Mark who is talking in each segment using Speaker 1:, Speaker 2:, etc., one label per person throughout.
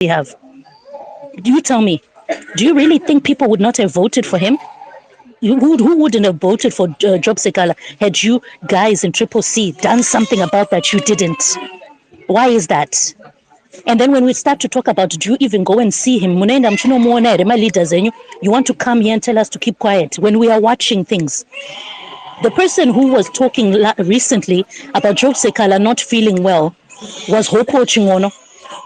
Speaker 1: have. You tell me, do you really think people would not have voted for him? Who wouldn't have voted for Job Sikhala had you guys in Triple C done something about that you didn't? Why is that? And then when we start to talk about, do you even go and see him? You want to come here and tell us to keep quiet when we are watching things. The person who was talking recently about Job Sikhala not feeling well was Hopo Chingono.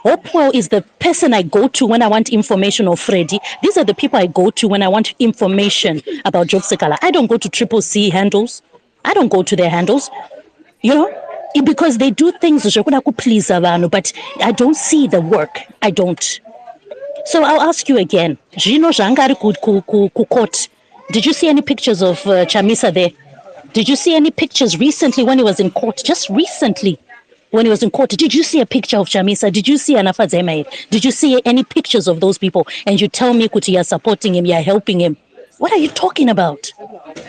Speaker 1: Hopo is the person I go to when I want information, or Freddy. These are the people I go to when I want information about Job Sikhala. I don't go to Triple C handles. I don't go to their handles. You know, because they do things but I don't see the work. I don't. So I'll ask you again. Did you see any pictures of Chamisa there? Did you see any pictures recently when he was in court? Just recently when he was in court, did you see a picture of Chamisa? Did you see Anafa Zemaid? Did you see any pictures of those people? And you tell me Kuti, you're supporting him, you're helping him. What are you talking about?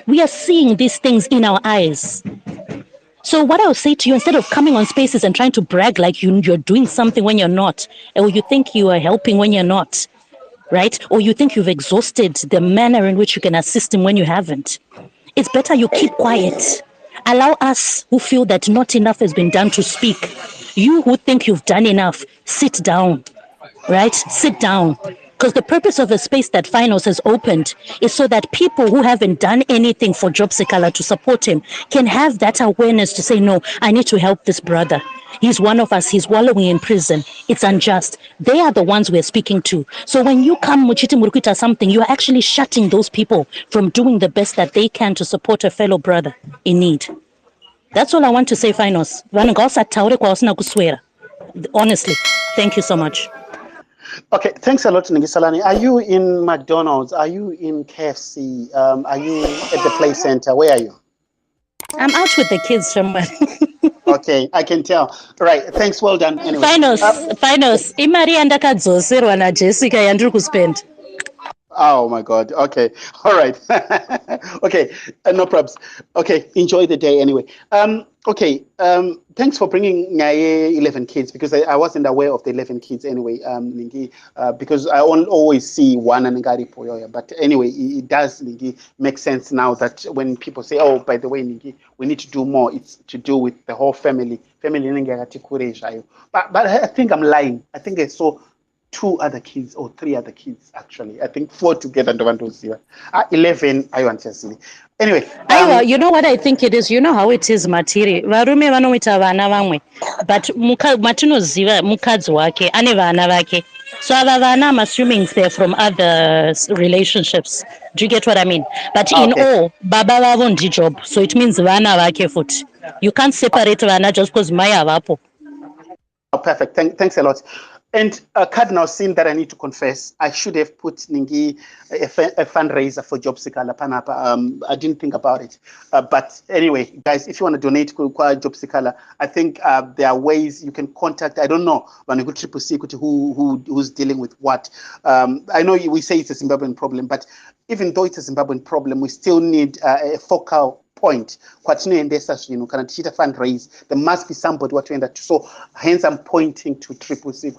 Speaker 1: We are seeing these things in our eyes. So what I'll say to you, instead of coming on spaces and trying to brag like you're doing something when you're not, or you think you are helping when you're not, right? Or you think you've exhausted the manner in which you can assist him when you haven't. It's better you keep quiet. Allow us who feel that not enough has been done to speak. You who think you've done enough, sit down, right? Sit down. Because the purpose of a space that Finals has opened is so that people who haven't done anything for Job Sikhala to support him can have that awareness to say, no, I need to help this brother. He's one of us. He's wallowing in prison. It's unjust. They are the ones we're speaking to. So when you come Muchiti Murukita something, you are actually shutting those people from doing the best that they can to support a fellow brother in need. That's all I want to say, Finals. Honestly, thank you so much.
Speaker 2: Okay, thanks a lot, Ngisalani. Are you in McDonald's? Are you in KFC? Are you at the play center? Where are you?
Speaker 1: I'm out with the kids somewhere.
Speaker 2: Okay, I can tell. Right, thanks, well done. Anyway.
Speaker 1: Finals. Imari andakadzoserwa na Jessica yandiri kuspend.
Speaker 2: Oh my God. Okay. All right. Okay. No problems. Okay. Enjoy the day anyway. Okay. Thanks for bringing 11 kids, because I wasn't aware of the 11 kids anyway. Because I always see one and Ngari Poyoya. But anyway, it does make sense now that when people say, oh, by the way, we need to do more, it's to do with the whole family. But I think I'm lying. I think I saw 2 other kids or 3 other kids, actually. I think 4 together. 11, I want to see. Anyway.
Speaker 1: You know what I think it is? You know how it is, Matiri. Varume vanoita vana vamwe. But matinoziva mukadzi wake, ane vana vake. So ava vana, I'm assuming they're from other relationships. Do you get what I mean? But in all, baba vavo ndi Job. So it means vana vake futi. You can't separate vana just because maya avapo.
Speaker 2: Oh, perfect. Thanks a lot. And Cardinal, seeing that I need to confess, I should have put Ningi a fundraiser for Job Sikhala Panapa. I didn't think about it. But anyway, guys, if you want to donate to Job Sikhala, I think there are ways you can contact. I don't know Triple C who's dealing with what. I know we say it's a Zimbabwean problem, but even though it's a Zimbabwean problem, we still need a focal point. Fundraise. There must be somebody what that. So hence I'm pointing to Triple C.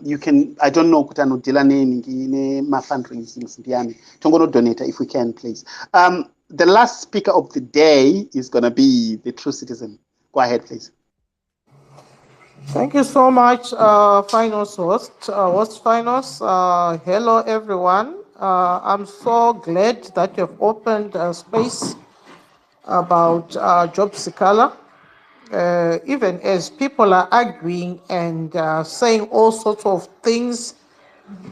Speaker 2: You can, I don't know, fundraising. Donate if we can, please. The last speaker of the day is going to be the True Citizen. Go ahead, please.
Speaker 3: Thank you so much, Finals host Finals. Hello, everyone. I'm so glad that you've opened a space about Job Sikhala. Even as people are arguing and saying all sorts of things,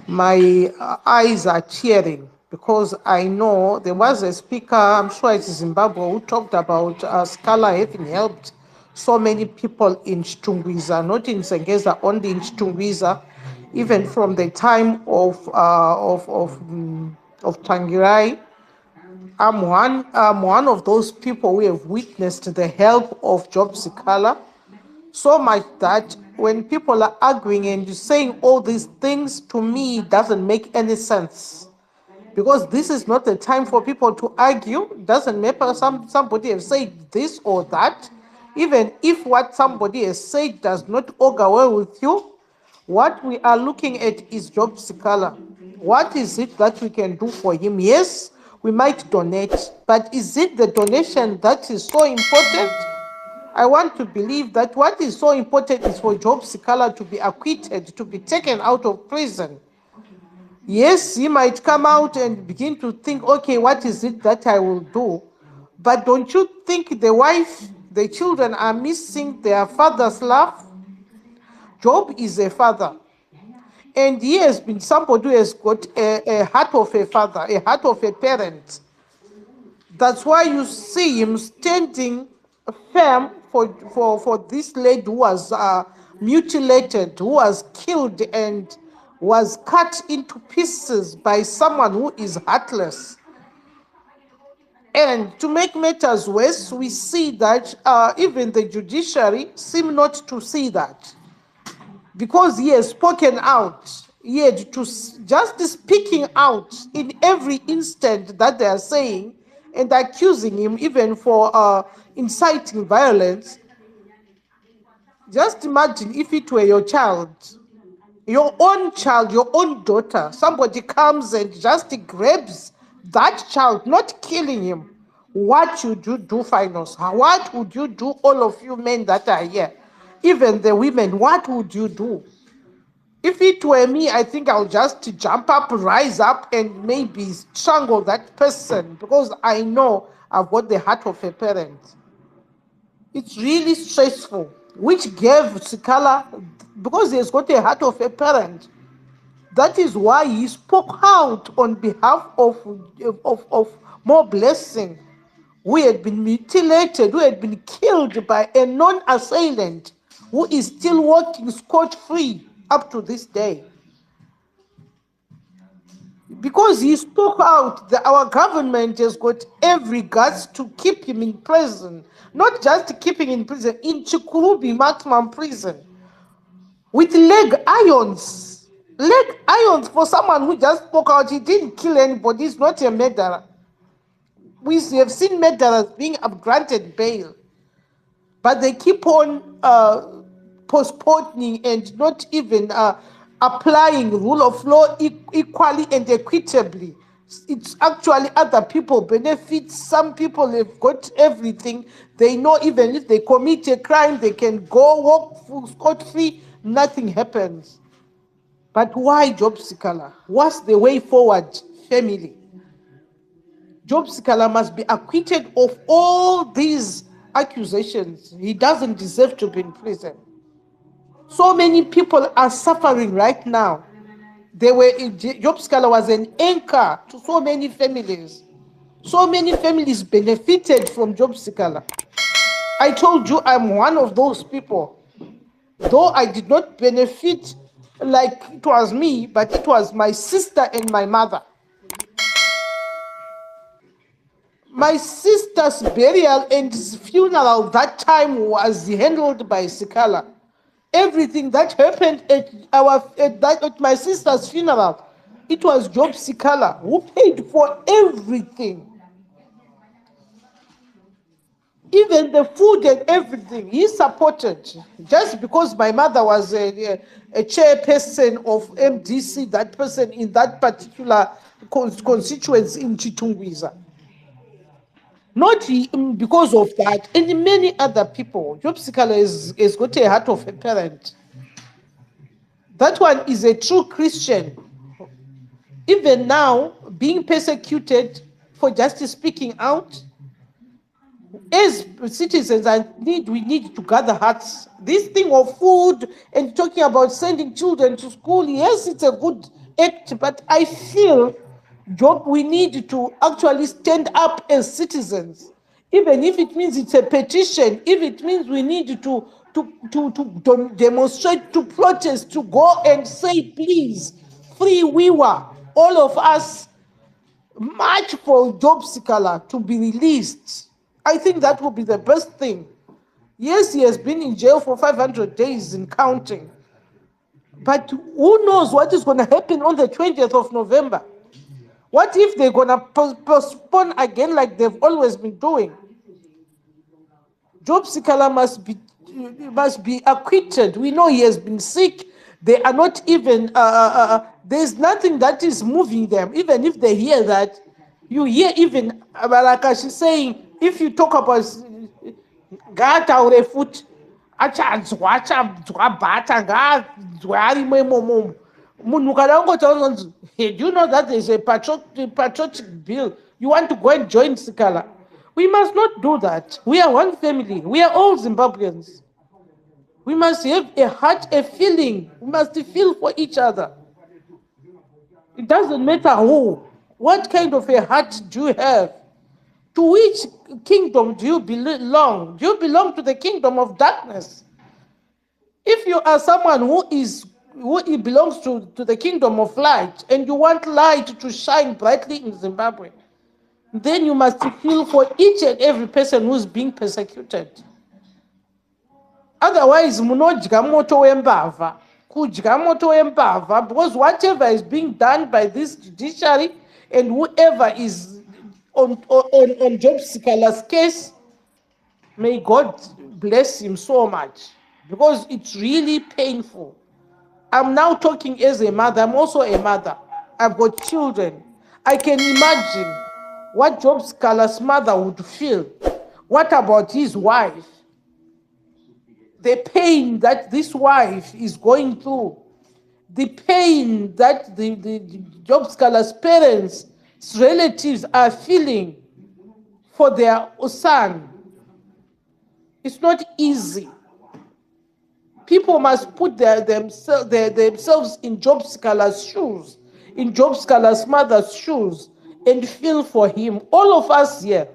Speaker 3: my eyes are tearing, because I know there was a speaker, I'm sure it's Zimbabwe, who talked about Sikhala having helped so many people in Chitungwiza, not in Sengeza, only in Chitungwiza, even from the time of Tangirai. I'm one of those people who have witnessed the help of Job Sikhala, so much that when people are arguing and saying all these things, to me, it doesn't make any sense. Because this is not the time for people to argue. It doesn't matter somebody has said this or that. Even if what somebody has said does not augur well with you, What we are looking at is Job Sikhala. What is it that we can do for him? Yes, we might donate, but is it the donation that is so important? I want to believe that what is so important is for Job Sikhala to be acquitted, to be taken out of prison. Yes, he might come out and begin to think, okay, what is it that I will do? But don't you think the wife, the children are missing their father's love? Job is a father. And he has been somebody who has got a heart of a father, a heart of a parent. That's why you see him standing firm for this lady who was mutilated, who was killed and was cut into pieces by someone who is heartless. And to make matters worse, we see that even the judiciary seem not to see that. Because he has spoken out, he had to just speaking out in every instant that they are saying and accusing him even for inciting violence. Just imagine if it were your child, your own daughter, somebody comes and just grabs that child, not killing him. What would you do, Finals? What would you do, all of you men that are here? Even the women, what would you do? If it were me, I think I'll just jump up, rise up, and maybe strangle that person because I know I've got the heart of a parent. It's really stressful, which gave Sikhala, because he's got a heart of a parent. That is why he spoke out on behalf of more blessing, who had been mutilated, who had been killed by a non-assailant, who is still walking scot-free up to this day. Because he spoke out, our government has got every guts to keep him in prison. Not just keeping in prison, in Chikurubi maximum prison. With leg irons. Leg irons for someone who just spoke out. He didn't kill anybody. He's not a murderer. We have seen murderers being granted bail. But they keep on postponing and not even applying rule of law equally and equitably. It's actually other people benefit. Some people have got everything. They know even if they commit a crime, they can go walk scot-free, nothing happens. But why Job Sikhala? What's the way forward, family? Job Sikhala must be acquitted of all these accusations. He doesn't deserve to be in prison. So many people are suffering right now. Job Sikhala was an anchor to so many families. So many families benefited from Job Sikhala. I told you I'm one of those people. Though I did not benefit like it was me, but it was my sister and my mother. My sister's burial and funeral that time was handled by Sikhala. Everything that happened at my sister's funeral, it was Job Sikhala who paid for everything. Even the food and everything, he supported. Just because my mother was a chairperson of MDC, that person in that particular constituency in Chitungwiza. Not because of that, and many other people. Job Sikhala has got a heart of a parent. That one is a true Christian. Even now, being persecuted for just speaking out, as citizens, we need to gather hearts. This thing of food and talking about sending children to school, yes, it's a good act, but I feel, Job, we need to actually stand up as citizens, even if it means it's a petition, if it means we need to demonstrate, to protest, to go and say, please, free Wiwa, all of us, march for Job Sikhala to be released. I think that would be the best thing. Yes, he has been in jail for 500 days and counting. But who knows what is going to happen on the 20th of November? What if they're going to postpone again like they've always been doing? Job Sikhala must be acquitted. We know he has been sick. They are not even, there's nothing that is moving them. Even if they hear that, you hear even, like she's saying, if you talk about ngataure futi achanzwa achanzwa bhata ngaanzwa arimo imomo munhu kana ungotaura unzi do you know that there's a patriotic bill, you want to go and join Sikhala? We must not do that. We are one family. We are all Zimbabweans. We must have a heart, a feeling. We must feel for each other. It doesn't matter who. What kind of a heart do you have? To which kingdom do you belong? Do you belong to the kingdom of darkness? If you are someone who belongs to the kingdom of light, and you want light to shine brightly in Zimbabwe, then you must feel for each and every person who's being persecuted. Otherwise, munodya moto wembava, kudya moto wembava, because whatever is being done by this judiciary and whoever is on Job Sikhala's case, may God bless him so much, because it's really painful. I'm now talking as a mother. I'm also a mother. I've got children. I can imagine what Job Sikhala's mother would feel. What about his wife? The pain that this wife is going through, the pain that the Job Sikhala's parents, relatives are feeling for their son. It's not easy. People must put themselves in Job Sikhala's shoes, in Job Sikhala's mother's shoes, and feel for him. All of us here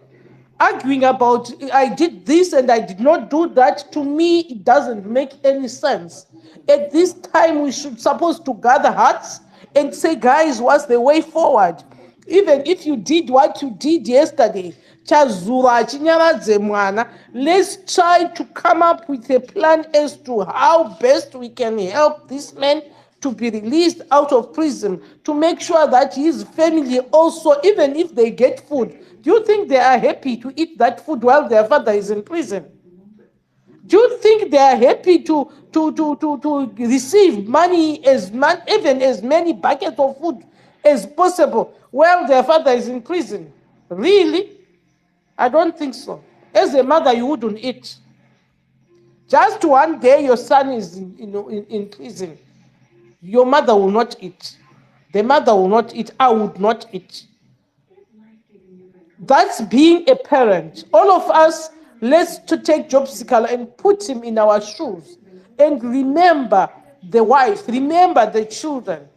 Speaker 3: arguing about, I did this and I did not do that, to me, it doesn't make any sense. At this time, we should supposed to gather hearts and say, guys, what's the way forward? Even if you did what you did yesterday, let's try to come up with a plan as to how best we can help this man to be released out of prison, to make sure that his family also, even if they get food, do you think they are happy to eat that food while their father is in prison? Do you think they are happy to receive money, even as many buckets of food as possible while their father is in prison? Really? I don't think so. As a mother, you wouldn't eat. Just one day your son is in prison, your mother will not eat. The mother will not eat. I would not eat. That's being a parent. All of us, let's take Job Sikhala and put him in our shoes. And remember the wife, remember the children.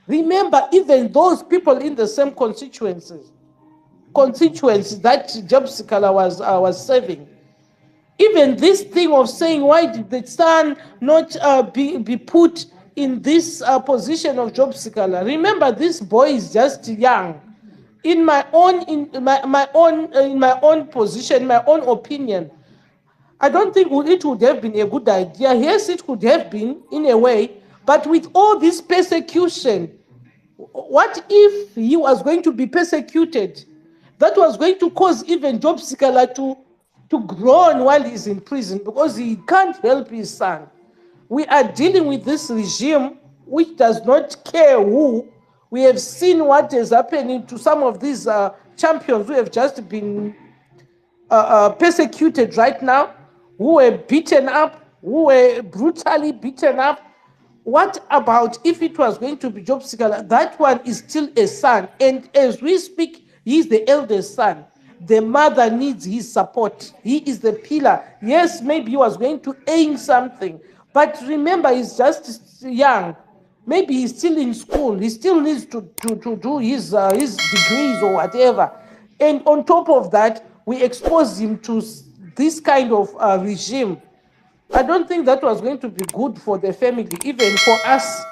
Speaker 3: Remember even those people in the same constituencies that Job Sikhala was serving. Even this thing of saying, why did the son not be put in this position of Job Sikhala? Remember, this boy is just young. In my own position, my own opinion, I don't think it would have been a good idea. Yes, it could have been in a way, but with all this persecution, what if he was going to be persecuted? That was going to cause even Job Sikhala to groan while he's in prison, because he can't help his son. We are dealing with this regime which does not care who. We have seen what is happening to some of these champions who have just been persecuted right now, who were beaten up, who were brutally beaten up. What about if it was going to be Job Sikhala? That one is still a son. And as we speak, he is the eldest son. The mother needs his support. He is the pillar. Yes, maybe he was going to aim something. But remember, he's just young. Maybe he's still in school. He still needs to do his degrees or whatever. And on top of that, we expose him to this kind of regime. I don't think that was going to be good for the family. Even for us,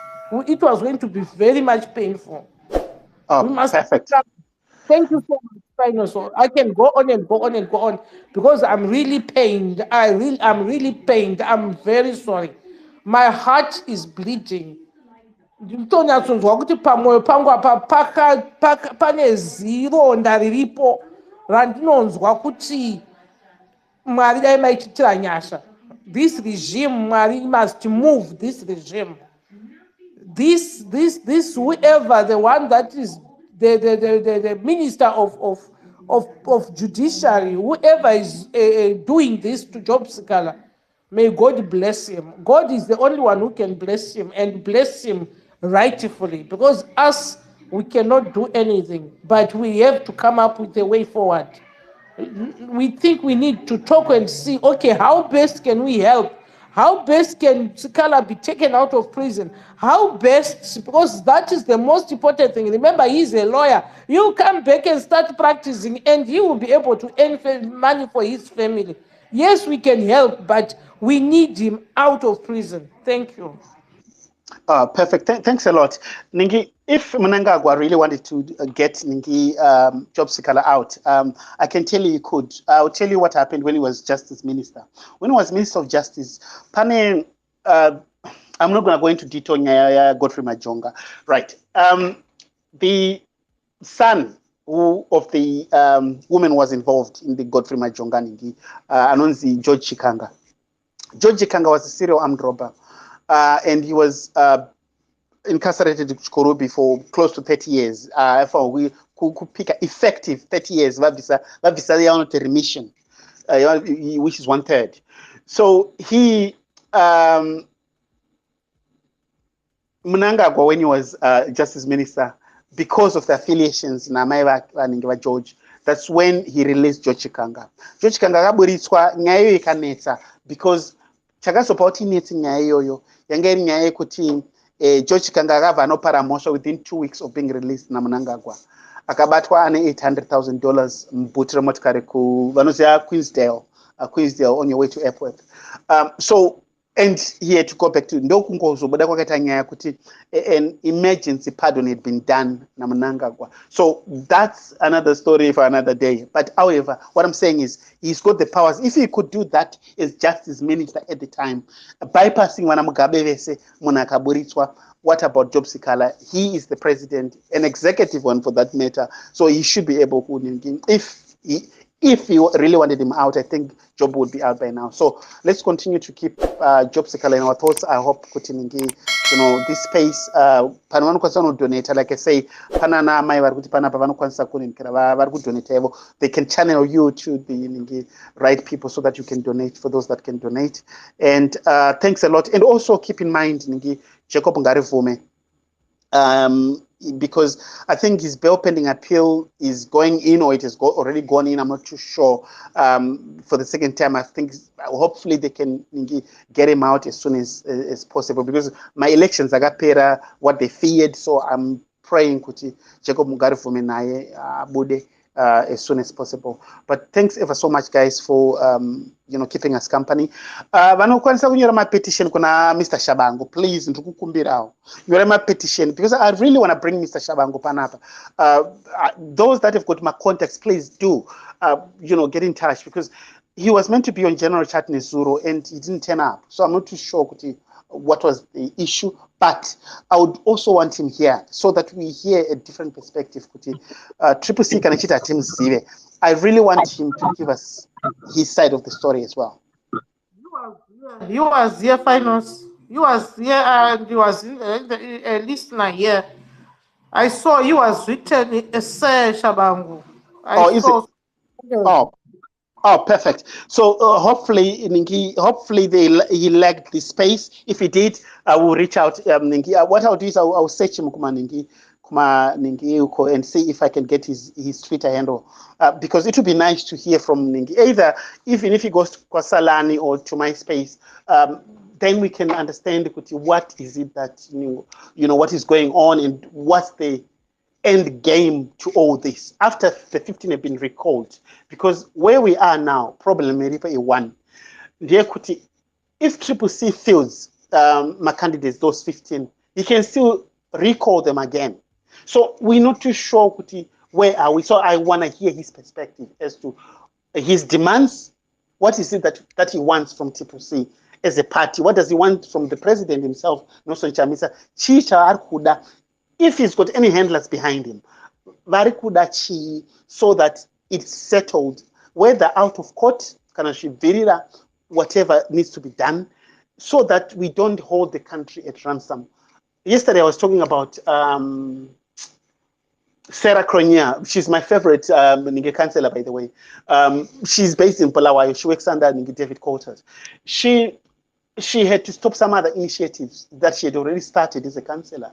Speaker 3: it was going to be very much painful.
Speaker 2: Oh, perfect.
Speaker 3: Thank you so much, Spinosaur. I can go on and go on and go on because I'm really pained. I'm really pained. I'm very sorry. My heart is bleeding. Ndinyatsonzwa kuti pamwoyo pangu apa pane zironda riripo randinonzwa kuti Mwari dai maititira nyasha. this regime must move this regime. This whoever, the one that is the minister of judiciary, whoever is doing this to Job Sikhala, may God bless him. God is the only one who can bless him and bless him rightfully, because us, we cannot do anything, but we have to come up with a way forward. We think we need to talk and see, okay, how best can we help? How best can Sikhala be taken out of prison? How best, because that is the most important thing. Remember, he's a lawyer. You come back and start practicing, and he will be able to earn money for his family. Yes, we can help, but we need him out of prison. Thank you.
Speaker 2: Perfect. Thanks a lot. Ningi, if Mnangagwa really wanted to get Ningi Job Sikhala out, I can tell you he could. I'll tell you what happened when he was Justice Minister. When he was Minister of Justice, Pane, I'm not going to go into detail, Godfrey Majonga. Right. The son of the woman was involved in the Godfrey Majonga Ningi, Anonzi George Chikanga. George Chikanga was a serial armed robber. And he was incarcerated in Chikorobi for close to 30 years. For we could pick an effective 30 years, visa remission, which is 1/3. So he, Mnangagwa, when he was Justice Minister, because of the affiliations in Amaiva George, that's when he released George Chikanga. George Chikanga kaburitswa nyayo ikanetsa because chakazopauti neti nyaya iyoyo yanga iri nyaya yekuti George Chikanga akabva anopara mhosva within 2 weeks of being released naMnangagwa. Akabatwa ane $800,000 mubhuti remotikari vanoziva Queensdale on your way to airport. So, and he had to go back to ndokungozobuda kwakaita nyaya kuti an emergency pardon had been done naMnangagwa. So that's another story for another day. But however, what I'm saying is he's got the powers. If he could do that as Justice Minister at the time, bypassing Wanamugabe Vese, Munakaburitswa, what about Job Sikhala? He is the president, an executive one for that matter. So he should be able to, if you really wanted him out, I think Job would be out by now. So let's continue to keep Job Sikhala in our thoughts. I hope Kutiningi, this space, Panamano Kwasano donate, like I say, Panana, my Varkutipana, Pavano Kwansakun, Varku donate, they can channel you to the right people so that you can donate for those that can donate. And thanks a lot. And also keep in mind, Ningi, Jacob Ngarivume. Because I think his bail pending appeal is going in, or it has already gone in. I'm not too sure. For the second time, I think hopefully they can get him out as soon as possible, because my elections I got paid what they feared. So I'm praying kuti Jacob Ngarivume naye bude as soon as possible. But thanks ever so much, guys, for keeping us company. Vanokwanisa kunyora my petition kuna Mr. Shabango, please ndikukumbirawo nyora my petition, because I really want to bring Mr. Shabango panapa. Those that have got my contacts, please do get in touch, because he was meant to be on General Chat Nezuro and he didn't turn up. So I'm not too sure what was the issue, but I would also want him here so that we hear a different perspective. Triple C kanachita Tim Zive. I really want him to give us his side of the story as well.
Speaker 3: He was here, Finance. He was here, and he was a listener here. I saw he was written essay, Shabangu.
Speaker 2: Oh, perfect. So hopefully he lacked the space. If he did, I will reach out. What I'll do is I'll search him and see if I can get his Twitter handle, because it would be nice to hear from Ningi. Either even if he goes to Kwasalani or to my space, then we can understand what is it that what is going on and what's the end game to all this after the 15 have been recalled. Because where we are now, problem is one. If Triple C feels my candidates, those 15, he can still recall them again. So we're not too sure where are we. So I want to hear his perspective as to his demands. What is it that he wants from Triple C as a party? What does he want from the president himself, Nelson Chamisa? Chicha Arkuda, if he's got any handlers behind him, so that it's settled, whether out of court, Kanashi Virira, whatever needs to be done so that we don't hold the country at ransom. Yesterday, I was talking about Sarah Cronje. She's my favorite Ninge councillor, by the way. She's based in Bulawayo. She works under Ninge David Quarters. She had to stop some other initiatives that she had already started as a councillor